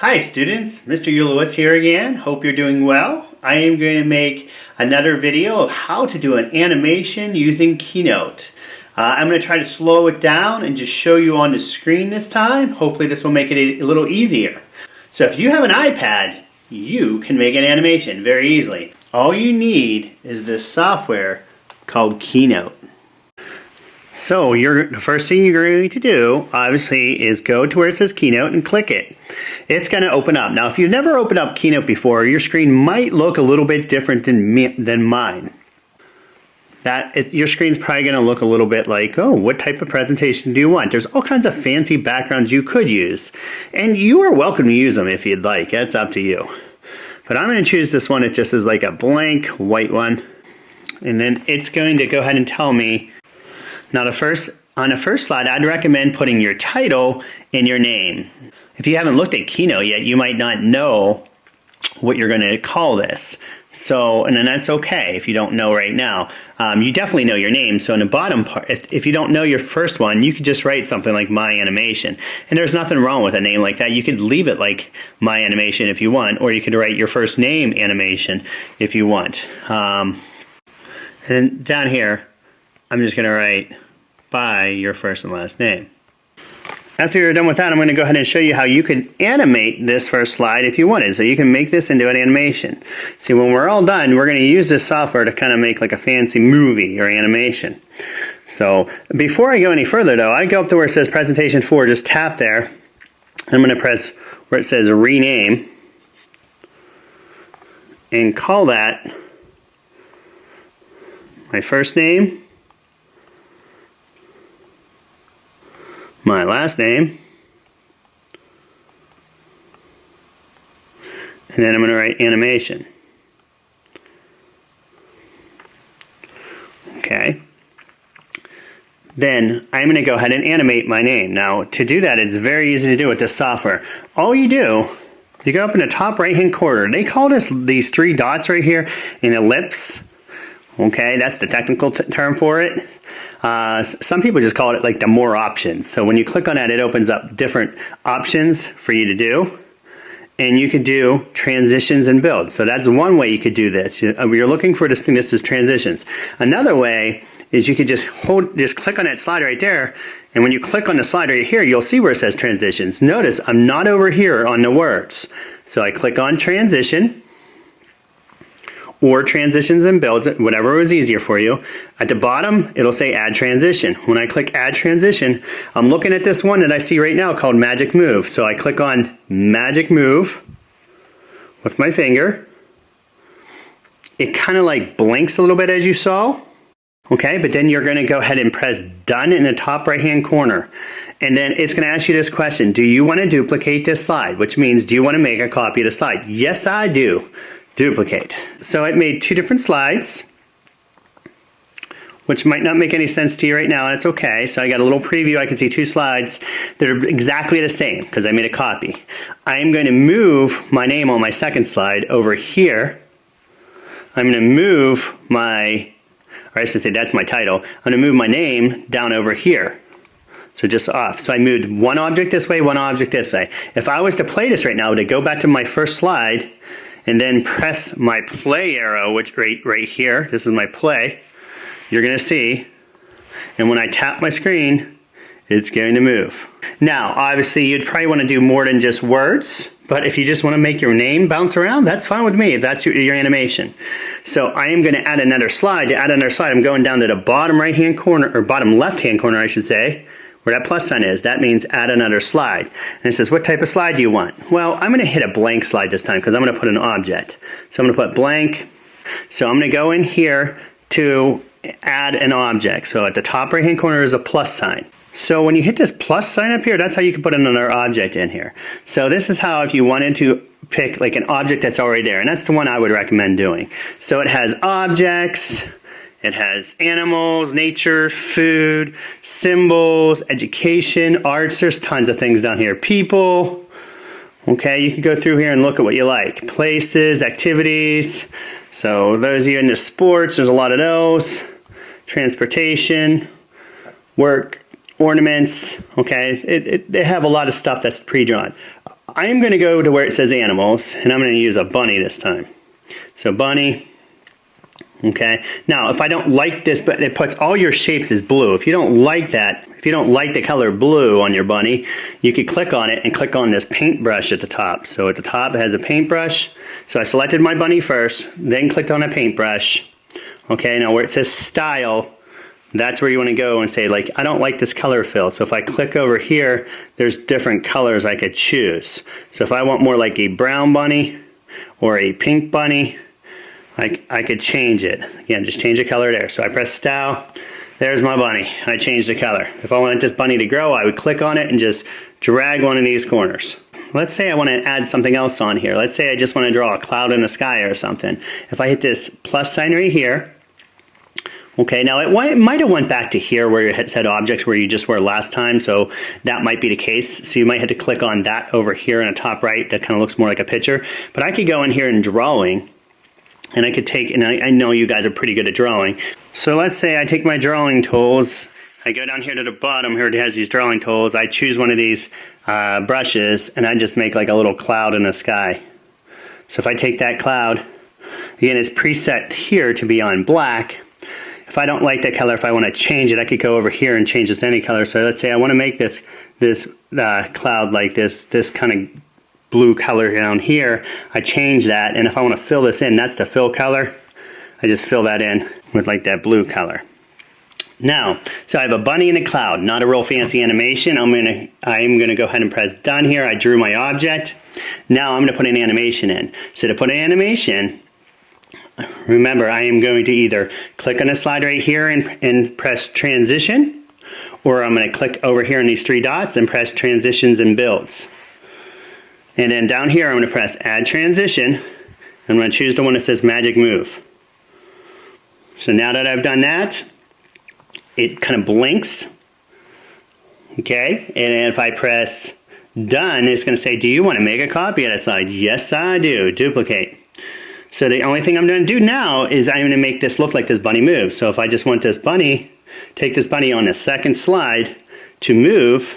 Hi students, Mr. Ulowitz here again. Hope you're doing well. I am going to make another video of how to do an animation using Keynote. I'm going to try to slow it down and just show you on the screen this time. Hopefully this will make it a little easier. So if you have an iPad, you can make an animation very easily. All you need is this software called Keynote. So the first thing you're going to do, obviously, is go to where it says Keynote and click it. It's going to open up. Now, if you've never opened up Keynote before, your screen might look a little bit different than mine. Your screen's probably going to look a little bit like, oh, what type of presentation do you want? There's all kinds of fancy backgrounds you could use. And you are welcome to use them if you'd like. It's up to you. But I'm going to choose this one. It just is like a blank white one. And then it's going to go ahead and tell me. Now on the first slide, I'd recommend putting your title and your name. If you haven't looked at Keynote yet, you might not know what you're going to call this. And then that's okay if you don't know right now. You definitely know your name. So in the bottom part, if you don't know your first one, you could just write something like My Animation. And there's nothing wrong with a name like that. You could leave it like My Animation if you want, or you could write your first name Animation if you want. And then down here, I'm just going to write by your first and last name. After you're done with that, I'm going to go ahead and show you how you can animate this first slide if you wanted. So you can make this into an animation. See, when we're all done, we're going to use this software to kind of make like a fancy movie or animation. So before I go any further though, I go up to where it says Presentation 4, just tap there. I'm going to press where it says Rename and call that my first name, my last name, and then I'm going to write animation. Okay. Then I'm going to go ahead and animate my name. Now to do that, it's very easy to do with this software. All you do, you go up in the top right hand corner. They call these three dots right here an ellipse. Okay, that's the technical term for it. Some people just call it like the more options. So when you click on that, it opens up different options for you to do. And you could do transitions and build. So that's one way you could do this. You're looking for this thing, this is transitions. Another way is you could just click on that slide right there. And when you click on the slide right here, you'll see where it says transitions. Notice I'm not over here on the words. So I click on transition, or transitions and builds, whatever was easier for you. At the bottom, it'll say add transition. When I click add transition, I'm looking at this one that I see right now called Magic Move. So I click on Magic Move with my finger. It kind of like blinks a little bit as you saw. Okay, but then you're going to go ahead and press done in the top right hand corner. And then it's going to ask you this question. Do you want to duplicate this slide? Which means, do you want to make a copy of the slide? Yes, I do. Duplicate. So it made two different slides, which might not make any sense to you right now, and it's okay. So I got a little preview. I can see two slides that are exactly the same because I made a copy. I am going to move my name on my second slide over here. I'm going to move or I should say that's my title. I'm going to move my name down over here. So just off. So I moved one object this way, one object this way. If I was to play this right now, to go back to my first slide, and then press my play arrow, which right here, this is my play, you're going to see, and when I tap my screen, it's going to move. Now, obviously, you'd probably want to do more than just words, but if you just want to make your name bounce around, that's fine with me, if that's your animation. So I am going to add another slide. To add another slide, I'm going down to the bottom right-hand corner, or bottom left-hand corner, I should say, where that plus sign is. That means add another slide. And it says, what type of slide do you want? Well, I'm going to hit a blank slide this time because I'm going to put an object. So I'm going to put blank. So I'm going to go in here to add an object. So at the top right hand corner is a plus sign. So when you hit this plus sign up here, that's how you can put another object in here. So this is how if you wanted to pick like an object that's already there. And that's the one I would recommend doing. So it has objects. It has animals, nature, food, symbols, education, arts. There's tons of things down here. People. Okay, you can go through here and look at what you like. Places, activities. So those of you into sports, there's a lot of those. Transportation, work, ornaments. Okay, they have a lot of stuff that's pre-drawn. I am going to go to where it says animals, and I'm going to use a bunny this time. So bunny. Okay, now if I don't like this, but it puts all your shapes as blue. If you don't like that, if you don't like the color blue on your bunny, you could click on it and click on this paintbrush at the top. So at the top it has a paintbrush. So I selected my bunny first, then clicked on a paintbrush. Okay, now where it says style, that's where you want to go and say, like, I don't like this color fill. So if I click over here, there's different colors I could choose. So if I want more like a brown bunny or a pink bunny, I could change it. Again, just change the color there. So I press style, there's my bunny. I changed the color. If I wanted this bunny to grow, I would click on it and just drag one of these corners. Let's say I want to add something else on here. Let's say I just want to draw a cloud in the sky or something. If I hit this plus sign right here, okay, now it might have went back to here where it said objects where you just were last time, so that might be the case. So you might have to click on that over here in the top right. That kind of looks more like a picture. But I could go in here in drawing, and I could take, and I know you guys are pretty good at drawing. So let's say I take my drawing tools, I go down here to the bottom here, it has these drawing tools, I choose one of these brushes, and I just make like a little cloud in the sky. So if I take that cloud, again it's preset here to be on black. If I don't like that color, if I want to change it, I could go over here and change this to any color. So let's say I want to make this cloud like this kind of blue color down here. I change that, and if I want to fill this in, that's the fill color. I just fill that in with like that blue color. Now, so I have a bunny and a cloud, not a real fancy animation. I'm gonna go ahead and press done here. I drew my object. Now I'm gonna put an animation in. So to put an animation, remember I am going to either click on the slide right here and press transition, or I'm gonna click over here on these three dots and press transitions and builds. And then down here, I'm going to press Add Transition. I'm going to choose the one that says Magic Move. So now that I've done that, it kind of blinks. Okay, and if I press Done, it's going to say, do you want to make a copy of that slide? Yes, I do. Duplicate. So the only thing I'm going to do now is I'm going to make this look like this bunny moves. So if I just want this bunny, take this bunny on the second slide to move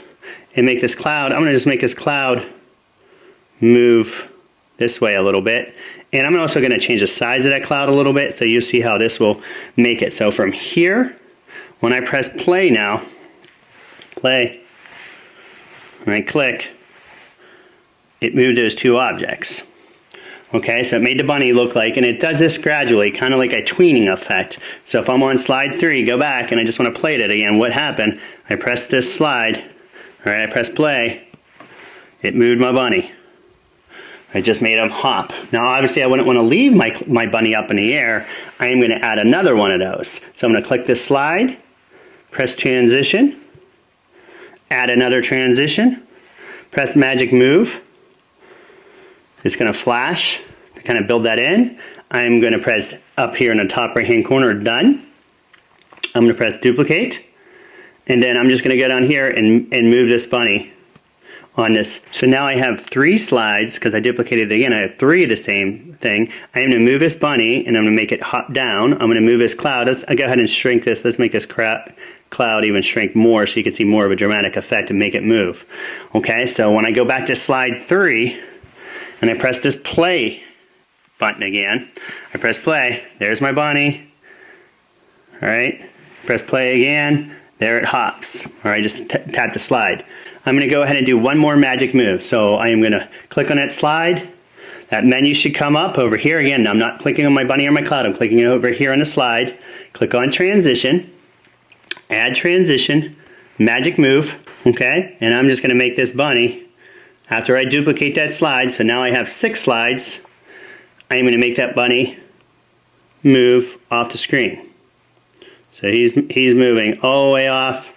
and make this cloud, I'm going to just make this cloud move this way a little bit, and I'm also going to change the size of that cloud a little bit, so you see how this will make it. So from here, when I press play now, play, and I click, it moved those two objects. Okay, so it made the bunny look like, and it does this gradually, kind of like a tweening effect. So if I'm on slide 3, go back, and I just want to play it again, what happened? I press this slide, all right, I press play, it moved my bunny. I just made him hop. Now obviously I wouldn't want to leave my bunny up in the air. I am going to add another one of those. So I'm going to click this slide, press transition, add another transition, press magic move. It's going to flash to kind of build that in. I'm going to press up here in the top right hand corner, done. I'm going to press duplicate, and then I'm just going to go down here and move this bunny on this. So now I have 3 slides, because I duplicated it again, I have 3 of the same thing. I am going to move this bunny, and I'm going to make it hop down. I'm going to move this cloud. I'll go ahead and shrink this. Let's make this cloud even shrink more so you can see more of a dramatic effect and make it move. Okay, so when I go back to slide 3, and I press this play button again, I press play, there's my bunny. Alright, press play again, there it hops. Alright, just tap the slide. I'm going to go ahead and do one more magic move. So I am going to click on that slide. That menu should come up over here. Again, I'm not clicking on my bunny or my cloud. I'm clicking over here on the slide. Click on transition, add transition, magic move. Okay, and I'm just going to make this bunny after I duplicate that slide. So now I have 6 slides. I am going to make that bunny move off the screen. So he's moving all the way off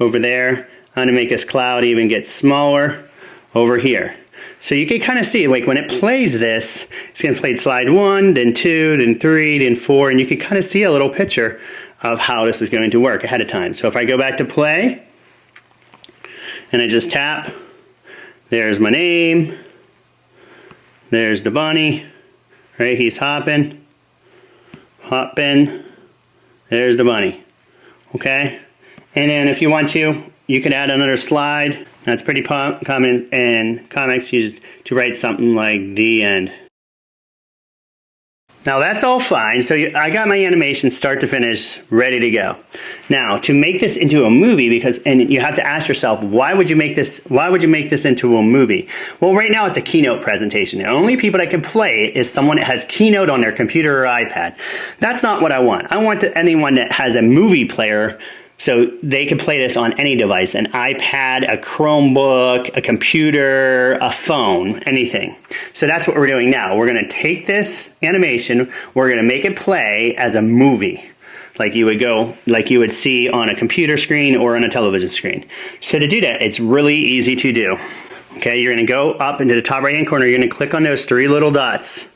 over there. I'm going to make this cloud even get smaller over here. So you can kind of see, like when it plays this, it's going to play slide 1, then 2, then 3, then 4, and you can kind of see a little picture of how this is going to work ahead of time. So if I go back to play, and I just tap, there's my name, there's the bunny, right, he's hopping, there's the bunny, okay? And then if you want to, you can add another slide. That's pretty common in comics, used to write something like the end. Now that's all fine, so I got my animation start to finish ready to go. Now to make this into a movie, and you have to ask yourself, why would you make this into a movie? Well, right now it's a Keynote presentation. The only people that can play it is someone that has Keynote on their computer or iPad. That's not what I want. I want anyone that has a movie player, so they can play this on any device, an iPad, a Chromebook, a computer, a phone, anything. So that's what we're doing now. We're gonna take this animation, we're gonna make it play as a movie, like you would see on a computer screen or on a television screen. So to do that, it's really easy to do. Okay, you're gonna go up into the top right-hand corner, you're gonna click on those three little dots,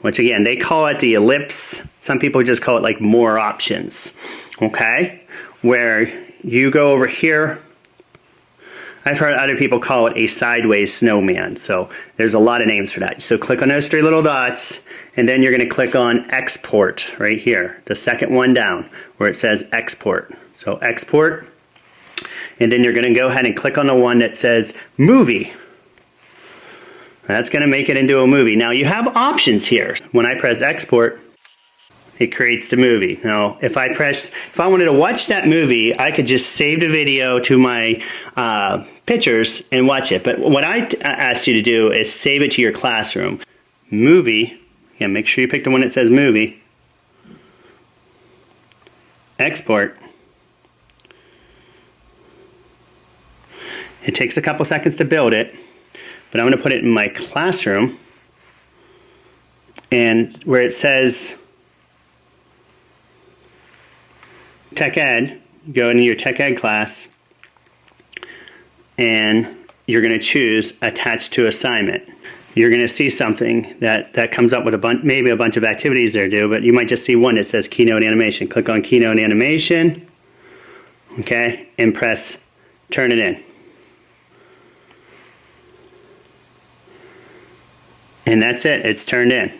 which again, they call it the ellipse. Some people just call it like more options, okay? Where you go over here, I've heard other people call it a sideways snowman, so there's a lot of names for that. So click on those three little dots, and then you're going to click on export right here, the second one down where it says export. So export, and then you're going to go ahead and click on the one that says movie. That's going to make it into a movie. Now you have options here. When I press export, it creates the movie. Now, if I wanted to watch that movie, I could just save the video to my pictures and watch it. But what I asked you to do is save it to your classroom. Movie, yeah, make sure you pick the one that says movie. Export. It takes a couple seconds to build it, but I'm going to put it in my classroom. And where it says Tech Ed, go into your Tech Ed class, and you're going to choose Attach to Assignment. You're going to see something that comes up with maybe a bunch of activities there do, but you might just see one that says Keynote Animation. Click on Keynote Animation, okay, and press Turn it in. And that's it, it's turned in.